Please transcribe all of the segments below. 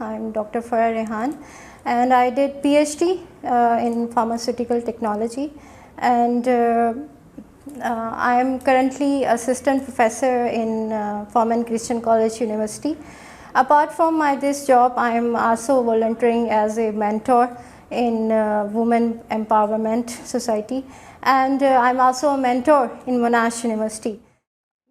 I'm Dr. Farah Rehan, and I did PhD in pharmaceutical technology, and I am currently assistant professor in Forman Christian College, University. Apart from this job, I am also volunteering as a mentor in Women Empowerment Society, and I'm also a mentor in Monash University.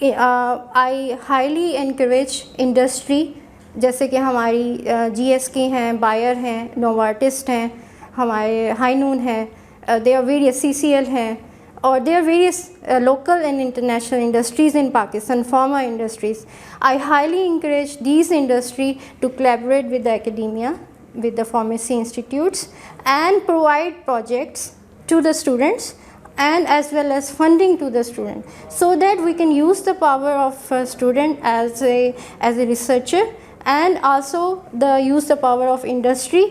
I highly encourage industry, جیسے کہ ہماری جی S کے ہیں، buyer ہیں، نوارٹسٹ ہیں، ہمارے Highnoon ہیں، they are various C C L ہیں، اور they are various local and international industries in Pakistan, pharma industries. I highly encourage these industry to collaborate with the academia, with the pharmacy institutes, and provide projects to the students and as well as funding to the student, so that we can use the power of student as a researcher, and also use the power of industry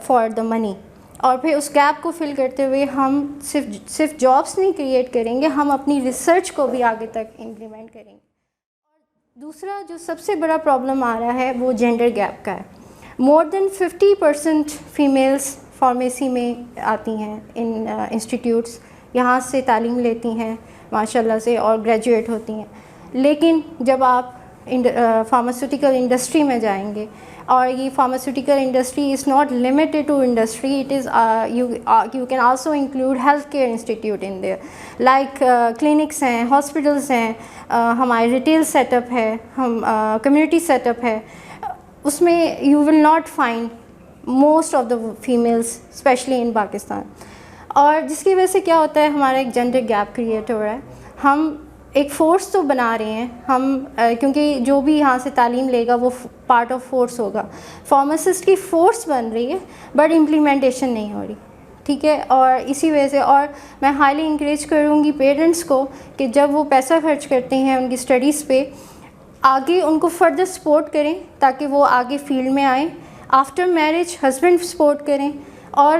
for the money. اور پھر اس gap کو فل کرتے ہوئے ہم صرف jobs نہیں create کریں گے، ہم اپنی ریسرچ کو بھی آگے تک امپلیمنٹ کریں گے. اور دوسرا جو سب سے بڑا پرابلم آ رہا ہے وہ جینڈر گیپ کا ہے. مور دین 50% فیمیلس فارمیسی میں آتی ہیں ان انسٹیٹیوٹس، یہاں سے تعلیم لیتی ہیں ماشاء اللہ سے اور گریجویٹ ہوتی ہیں. لیکن جب آپ فارماسیوٹیکل انڈسٹری میں جائیں گے، اور یہ pharmaceutical industry is not limited to industry, it is you can also include health care institute in there, like clinics ہیں، ہاسپٹلس ہیں، ہمارے ریٹیل سیٹ اپ ہے، ہم کمیونٹی سیٹ اپ ہے. اس میں you will not find most of the families especially in Pakistan. اور جس کی وجہ سے کیا ہوتا ہے، ہمارا ایک جینڈر گیپ کریٹ ہو رہا ہے. ہم ایک فورس تو بنا رہے ہیں ہم، کیونکہ جو بھی یہاں سے تعلیم لے گا وہ پارٹ آف فورس ہوگا. فارماسسٹ کی فورس بن رہی ہے بٹ امپلیمنٹیشن نہیں ہو رہی، ٹھیک ہے. اور اسی وجہ سے، اور میں ہائیلی انکریج کروں گی پیرنٹس کو کہ جب وہ پیسہ خرچ کرتے ہیں ان کی اسٹڈیز پہ، آگے ان کو فردر سپورٹ کریں تاکہ وہ آگے فیلڈ میں آئیں. آفٹر میرج ہسبینڈ سپورٹ کریں، اور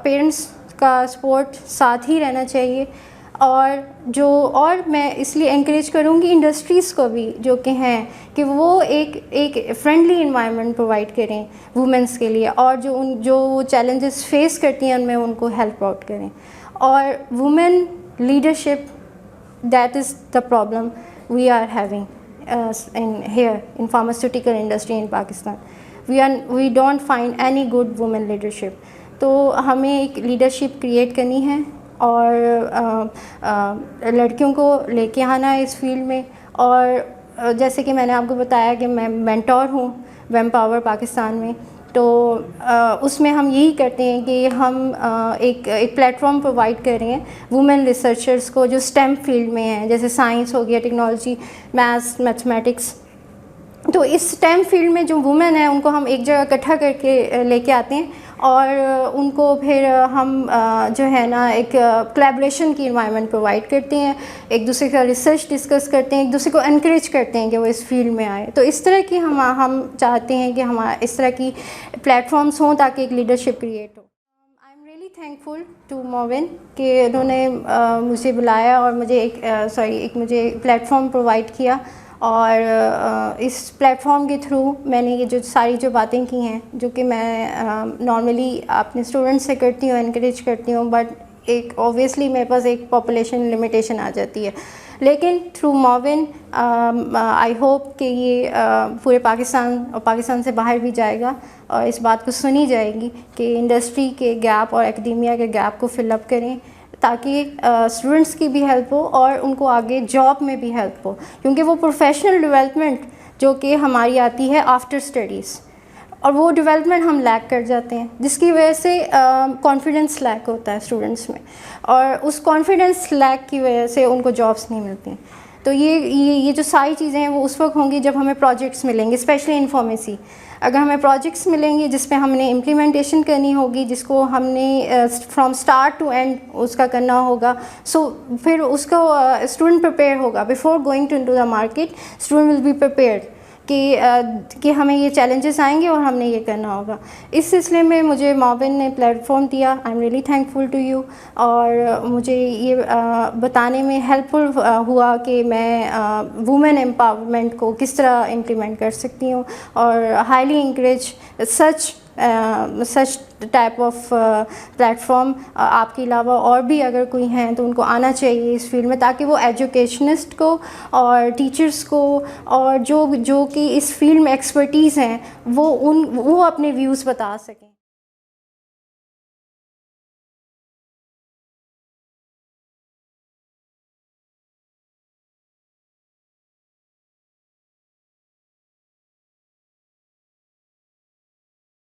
پیرنٹس کا سپورٹ ساتھ ہی رہنا چاہیے. اور میں اس لیے انکریج کروں گی انڈسٹریز کو بھی جو کہ ہیں کہ وہ ایک فرینڈلی انوائرمنٹ پرووائڈ کریں وومنس کے لیے، اور جو چیلنجز فیس کرتی ہیں ان میں ان کو ہیلپ آؤٹ کریں. اور women leadership, that is the problem we are having here in pharmaceutical industry in Pakistan. We don't find any good women leadership. تو ہمیں ایک لیڈرشپ کریٹ کرنی ہے اور لڑکیوں کو لے کے آنا ہے اس فیلڈ میں. اور جیسے کہ میں نے آپ کو بتایا کہ میں مینٹور ہوں ویم پاور پاکستان میں، تو اس میں ہم یہی کرتے ہیں کہ ہم ایک پلیٹ فارم پرووائڈ کر رہے ہیں وومن ریسرچرس کو جو اسٹیم فیلڈ میں ہیں، جیسے سائنس ہو گیا، ٹیکنالوجی، میتھس، میتھمیٹکس. تو اس اسٹیم فیلڈ میں جو وومن ہیں ان کو ہم ایک جگہ اکٹھا کر کے لے کے آتے ہیں، اور ان کو پھر ہم جو ہے نا ایک کولیبریشن کی انوائرمنٹ پرووائڈ کرتے ہیں، ایک دوسرے کا ریسرچ ڈسکس کرتے ہیں، ایک دوسرے کو انکریج کرتے ہیں کہ وہ اس فیلڈ میں آئے. تو اس طرح کی ہم چاہتے ہیں کہ اس طرح کی پلیٹ فارمس ہوں تاکہ ایک لیڈرشپ کریٹ ہو. I am really thankful to موون کہ انہوں نے مجھے بلایا اور مجھے ایک مجھے پلیٹ فارم پرووائڈ کیا. اور اس پلیٹ فارم کے تھرو میں نے یہ جو ساری جو باتیں کی ہیں، جو کہ میں نارملی اپنے اسٹوڈنٹس سے کرتی ہوں، انکریج کرتی ہوں، بٹ ایک اوبویسلی میرے پاس ایک پاپولیشن لمیٹیشن آ جاتی ہے. لیکن تھرو موون آئی ہوپ کہ یہ پورے پاکستان اور پاکستان سے باہر بھی جائے گا، اور اس بات کو سنی جائے گی کہ انڈسٹری کے گیپ اور اکیڈیمیا کے گیپ کو فل اپ کریں، تاکہ اسٹوڈنٹس کی بھی ہیلپ ہو اور ان کو آگے جاب میں بھی ہیلپ ہو. کیونکہ وہ پروفیشنل ڈیولپمنٹ جو کہ ہماری آتی ہے آفٹر اسٹڈیز، اور وہ ڈیولپمنٹ ہم لیک کر جاتے ہیں، جس کی وجہ سے کانفیڈنس لیک ہوتا ہے اسٹوڈنٹس میں، اور اس کانفیڈنس لیک کی وجہ سے ان کو جابس نہیں ملتی ہیں. تو یہ جو ساری چیزیں ہیں وہ اس وقت ہوں گی جب ہمیں پروجیکٹس ملیں گے، اسپیشلی ان فارمیسی. اگر ہمیں پروجیکٹس ملیں گے جس پہ ہم نے امپلیمنٹیشن کرنی ہوگی، جس کو ہم نے فرام اسٹارٹ ٹو اینڈ اس کا کرنا ہوگا، سو پھر اس کو اسٹوڈنٹ پریپیئر ہوگا. Before going to into the market student will be prepared کہ ہمیں یہ چیلنجز آئیں گے اور ہم نے یہ کرنا ہوگا. اس سلسلے میں مجھے موون نے پلیٹ فارم دیا. I am really thankful to you, اور مجھے یہ بتانے میں ہیلپ فل ہوا کہ میں وومن امپاورمنٹ کو کس طرح امپلیمنٹ کر سکتی ہوں. اور highly encourage such type of plate form. آپ کے علاوہ اور بھی اگر کوئی ہیں تو ان کو آنا چاہیے اس فیلڈ میں، تاکہ وہ ایجوکیشنسٹ کو اور ٹیچرس کو اور جو کہ اس فیلڈ میں ایکسپرٹیز ہیں وہ اپنے ویوز بتا سکیں.